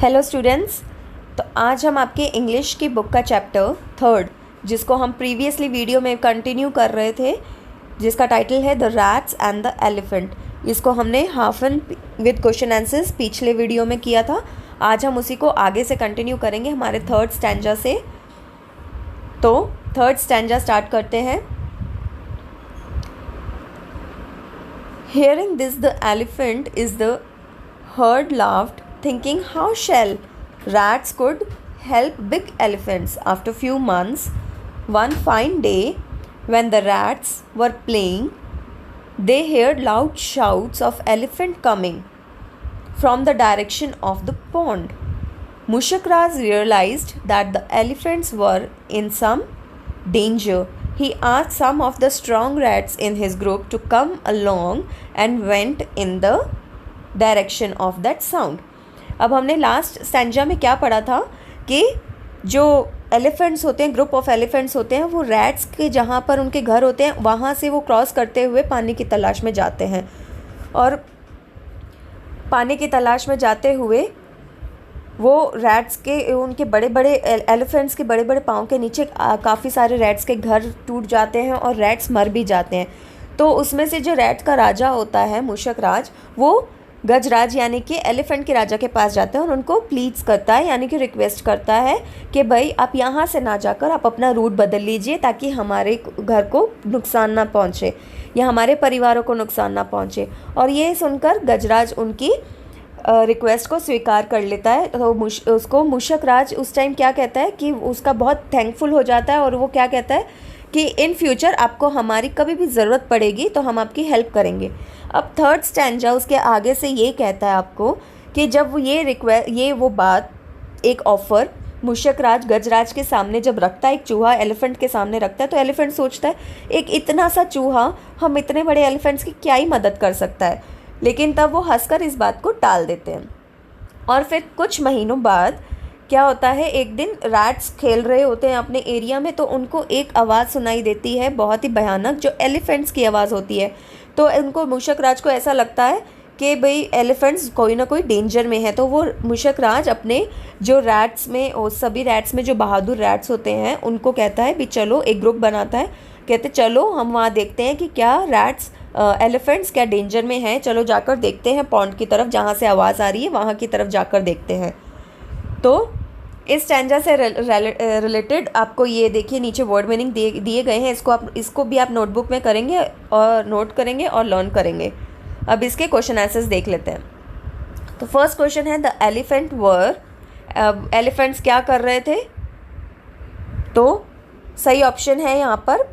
Hello students. तो आज हम आपके इंग्लिश की बुक का चैप्टर 3 जिसको हम प्रीवियसली वीडियो में कंटिन्यू कर रहे थे, जिसका टाइटल है the rats and the elephant, इसको हमने half an with question answers पिछले वीडियो में किया था। आज हम उसी को आगे से कंटिन्यू करेंगे हमारे थर्ड स्टैंजा से। तो थर्ड स्टैंजा स्टार्ट करते हैं। Hearing this, the elephant is the herd laughed, thinking how shall rats could help big elephants. After few months, one fine day, when the rats were playing, they heard loud shouts of elephant coming from the direction of the pond. Mushakraj realized that the elephants were in some danger. He asked some of the strong rats in his group to come along and went in the direction of that sound. अब हमने last stanza में क्या पढ़ा था कि जो elephants होते हैं, ग्रुप ऑफ एलिफेंट्स होते हैं, वो रैट्स के जहाँ पर उनके घर होते हैं वहाँ से वो क्रॉस करते हुए पानी की तलाश में जाते हैं, और पानी की तलाश में जाते हुए वो रैट्स के उनके बड़े बड़े एलिफेंट्स के बड़े बड़े पाँव के नीचे काफ़ी सारे रैट्स के घर टूट जाते हैं और रैट्स मर भी जाते हैं। तो उसमें से जो रैट का राजा होता है मूषक राज, वो गजराज यानी कि एलिफेंट के राजा के पास जाता है और उनको प्लीज करता है, यानी कि रिक्वेस्ट करता है कि भाई आप यहाँ से ना जाकर आप अपना रूट बदल लीजिए ताकि हमारे घर को नुकसान ना पहुँचे या हमारे परिवारों को नुकसान ना पहुँचे। और ये सुनकर गजराज उनकी रिक्वेस्ट को स्वीकार कर लेता है। तो उसको मूषक राज उस टाइम क्या कहता है कि उसका बहुत थैंकफुल हो जाता है, और वो क्या कहता है कि इन फ्यूचर आपको हमारी कभी भी ज़रूरत पड़ेगी तो हम आपकी हेल्प करेंगे। अब थर्ड स्टैंजा उसके आगे से ये कहता है आपको कि जब ये वो बात एक ऑफ़र मूषक राज गजराज के सामने जब रखता है, एक चूहा एलिफेंट के सामने रखता है, तो एलिफेंट सोचता है एक इतना सा चूहा हम इतने बड़े एलिफेंट्स की क्या ही मदद कर सकता है, लेकिन तब वो हंसकर इस बात को टाल देते हैं। और फिर कुछ महीनों बाद क्या होता है, एक दिन रैट्स खेल रहे होते हैं अपने एरिया में, तो उनको एक आवाज़ सुनाई देती है बहुत ही भयानक, जो एलिफेंट्स की आवाज़ होती है। तो उनको मूषक राज को ऐसा लगता है कि भाई एलिफेंट्स कोई ना कोई डेंजर में है। तो वो मूषक राज अपने जो रैट्स में और सभी रैट्स में जो बहादुर रैट्स होते हैं उनको कहता है भी चलो, एक ग्रुप बनाता है, कहते चलो हम वहाँ देखते हैं कि क्या रैट्स एलिफेंट्स क्या डेंजर में हैं, चलो जाकर देखते हैं पॉन्ड की तरफ जहाँ से आवाज़ आ रही है, वहाँ की तरफ जाकर देखते हैं। तो इस स्टैंजा से रिलेटेड आपको ये देखिए नीचे वर्ड मीनिंग दिए गए हैं, इसको भी आप नोटबुक में करेंगे और नोट करेंगे और लर्न करेंगे। अब इसके क्वेश्चन आंसर्स देख लेते हैं। तो फर्स्ट क्वेश्चन है द एलिफेंट वर, एलिफेंट्स क्या कर रहे थे, तो सही ऑप्शन है यहाँ पर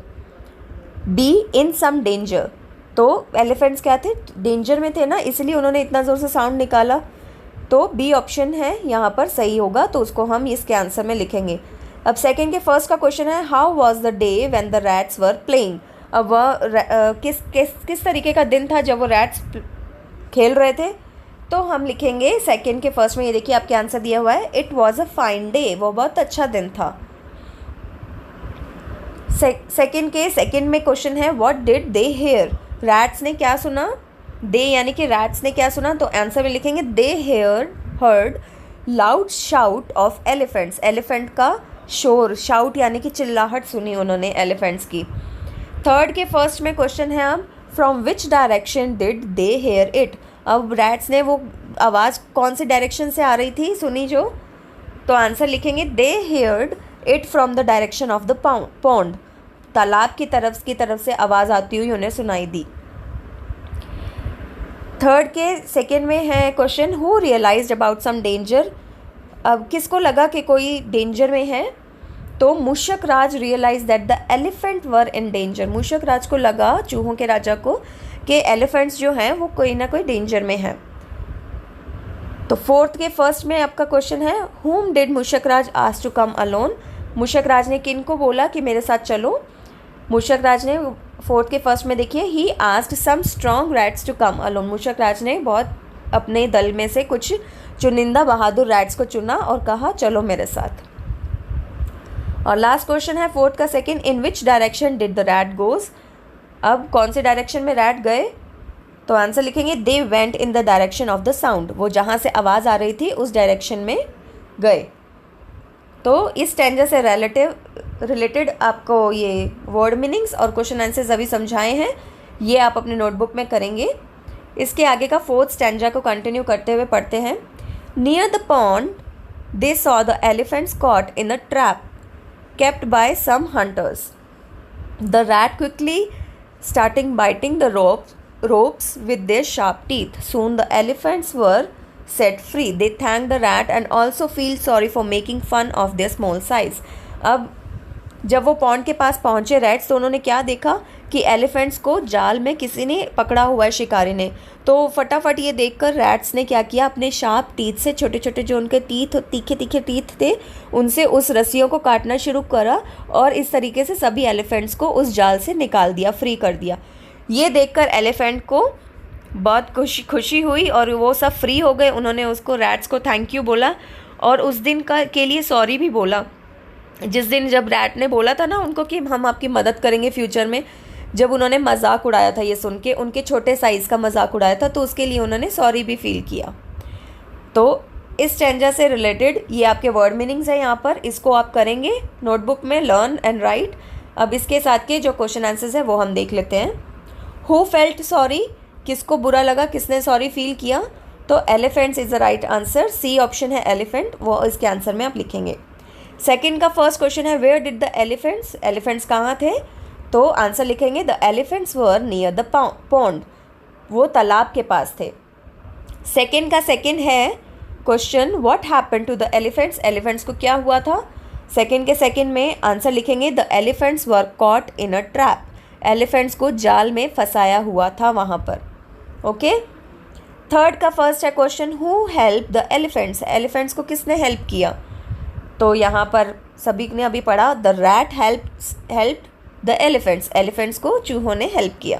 बी इन सम डेंजर। तो एलिफेंट्स क्या थे, डेंजर में थे ना, इसलिए उन्होंने इतना ज़ोर से साउंड निकाला। तो बी ऑप्शन है यहाँ पर सही होगा, तो उसको हम इसके आंसर में लिखेंगे। अब सेकंड के फर्स्ट का क्वेश्चन है how was the day when the rats were playing. अब वह किस तरीके का दिन था जब वो रैट्स खेल रहे थे, तो हम लिखेंगे सेकंड के फर्स्ट में, ये देखिए आपके आंसर दिया हुआ है, it was a fine day, वो बहुत अच्छा दिन था। सेकंड में क्वेश्चन है what did they hear, rats ने क्या सुना, दे यानी कि रैट्स ने क्या सुना, तो आंसर में लिखेंगे दे heard loud shout of elephants, elephant का शोर, शाउट यानी कि चिल्लाहट सुनी उन्होंने एलिफेंट्स की। थर्ड के फर्स्ट में क्वेश्चन है अब from which direction did they hear it, अब रैट्स ने वो आवाज़ कौन सी डायरेक्शन से आ रही थी सुनी जो, तो आंसर लिखेंगे they heard it from the direction of the pond, तालाब की तरफ से आवाज़ आती हुई उन्हें सुनाई दी। थर्ड के सेकेंड में है question who realised about some danger, अब किसको लगा कि कोई डेंजर में है, तो Mushak Raj realise that the elephant were in danger, Mushak Raj को लगा, चूहों के राजा को, कि एलिफेंट्स जो हैं वो कोई ना कोई डेंजर में हैं। तो फोर्थ के फर्स्ट में आपका क्वेश्चन है whom did Mushak Raj ask to come alone, Mushak Raj ने किन को बोला कि मेरे साथ चलो, मूषक राज ने फोर्थ के फर्स्ट में देखिए ही asked some strong rats to come alone, Mushak Raj ने बहुत अपने दल में से कुछ चुनिंदा बहादुर रैट्स को चुना और कहा चलो मेरे साथ। और लास्ट क्वेश्चन है फोर्थ का second in which direction did the rat goes, अब कौन से डायरेक्शन में रैट गए, तो आंसर लिखेंगे they went in the direction of the sound, वो जहाँ से आवाज़ आ रही थी उस डायरेक्शन में गए। तो इस स्टैंजा से रिलेटेड आपको ये वर्ड मीनिंग्स और क्वेश्चन आंसर्स अभी समझाए हैं, ये आप अपने नोटबुक में करेंगे। इसके आगे का फोर्थ स्टैंजा को कंटिन्यू करते हुए पढ़ते हैं। Near the pond they saw the elephants caught in a trap kept by some hunters. The rat quickly starting biting the ropes with their sharp teeth. Soon the elephants were set free. They thanked the rat and also feel sorry for making fun of their small size. अब जब वो pond के पास पहुंचे rats, तो उन्होंने क्या देखा कि एलिफेंट्स को जाल में किसी ने पकड़ा हुआ है, शिकारी ने। तो फटाफट ये देखकर रैट्स ने क्या किया, अपने शार्प टीथ से, छोटे छोटे जो उनके तीखे तीखे टीथ थे, उनसे उस रस्सियों को काटना शुरू करा और इस तरीके से सभी एलिफेंट्स को उस जाल से निकाल दिया, फ्री कर दिया। ये देखकर एलिफेंट को बहुत खुशी हुई और वो सब फ्री हो गए। उन्होंने उसको रैट्स को थैंक यू बोला और उस दिन के लिए सॉरी भी बोला। जिस दिन जब रैट ने बोला था ना उनको कि हम आपकी मदद करेंगे फ्यूचर में, जब उन्होंने मजाक उड़ाया था, ये सुन के उनके छोटे साइज़ का मजाक उड़ाया था, तो उसके लिए उन्होंने सॉरी भी फील किया। तो इस स्टैंजा से रिलेटेड ये आपके वर्ड मीनिंग्स हैं यहाँ पर, इसको आप करेंगे नोटबुक में, लर्न एंड राइट। अब इसके साथ के जो क्वेश्चन आंसर्स हैं वो हम देख लेते हैं। हु फेल्ट सॉरी, किसको बुरा लगा, किसने सॉरी फील किया? तो elephants is the right answer, C option है एलिफेंट, वो इसके आंसर में आप लिखेंगे। सेकेंड का फर्स्ट क्वेश्चन है where did the elephants, elephants कहाँ थे? तो आंसर लिखेंगे the elephants were near the pond, वो तालाब के पास थे। सेकेंड का सेकेंड है question what happened to the elephants, elephants को क्या हुआ था? सेकेंड के सेकेंड में आंसर लिखेंगे the elephants were caught in a trap, elephants को जाल में फंसाया हुआ था वहाँ पर। ओके। थर्ड का फर्स्ट है question who help the elephants, elephants को किसने हेल्प किया? तो यहाँ पर सभी ने अभी पढ़ा the rat help the elephants, elephants को चूहों ने हेल्प किया।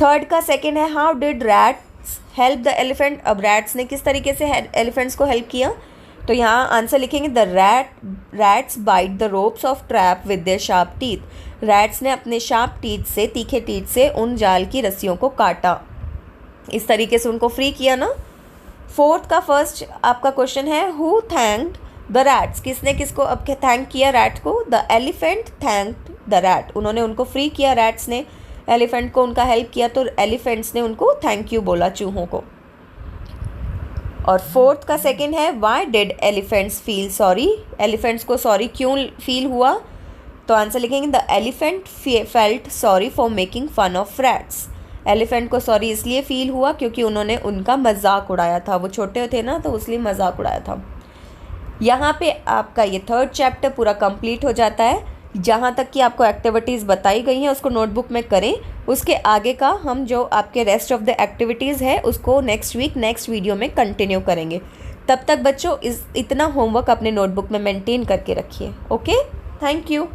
थर्ड का सेकेंड है how did rats help the elephant, अब रैट्स ने किस तरीके से एलिफेंट्स को हेल्प किया? तो यहाँ आंसर लिखेंगे the rats bite the ropes of trap with their sharp teeth, rats ने अपने शार्प टीथ से, तीखे टीथ से उन जाल की रस्सियों को काटा, इस तरीके से उनको फ्री किया ना। फोर्थ का फर्स्ट आपका क्वेश्चन है हु थैंक्ड द रैट्स, किसने किसको अब थैंक किया रैट को? The elephant thanked the rat, उन्होंने उनको फ्री किया, रैट्स ने एलिफेंट को उनका हेल्प किया, तो एलिफेंट्स ने उनको थैंक यू बोला, चूहों को। और फोर्थ का सेकंड है why did elephants feel sorry, elephants को सॉरी क्यों फील हुआ? तो आंसर लिखेंगे the elephant felt sorry for making fun of rats, elephant को सॉरी इसलिए फील हुआ क्योंकि उन्होंने उनका मजाक उड़ाया था, वो छोटे थे ना तो इसलिए मजाक उड़ाया था। यहाँ पे आपका ये थर्ड चैप्टर पूरा कंप्लीट हो जाता है। जहाँ तक कि आपको एक्टिविटीज़ बताई गई हैं उसको नोटबुक में करें, उसके आगे का हम जो आपके रेस्ट ऑफ द एक्टिविटीज़ है उसको नेक्स्ट वीडियो में कंटिन्यू करेंगे। तब तक बच्चों इतना होमवर्क अपने नोटबुक में मेंटेन करके रखिए। Okay, thank you.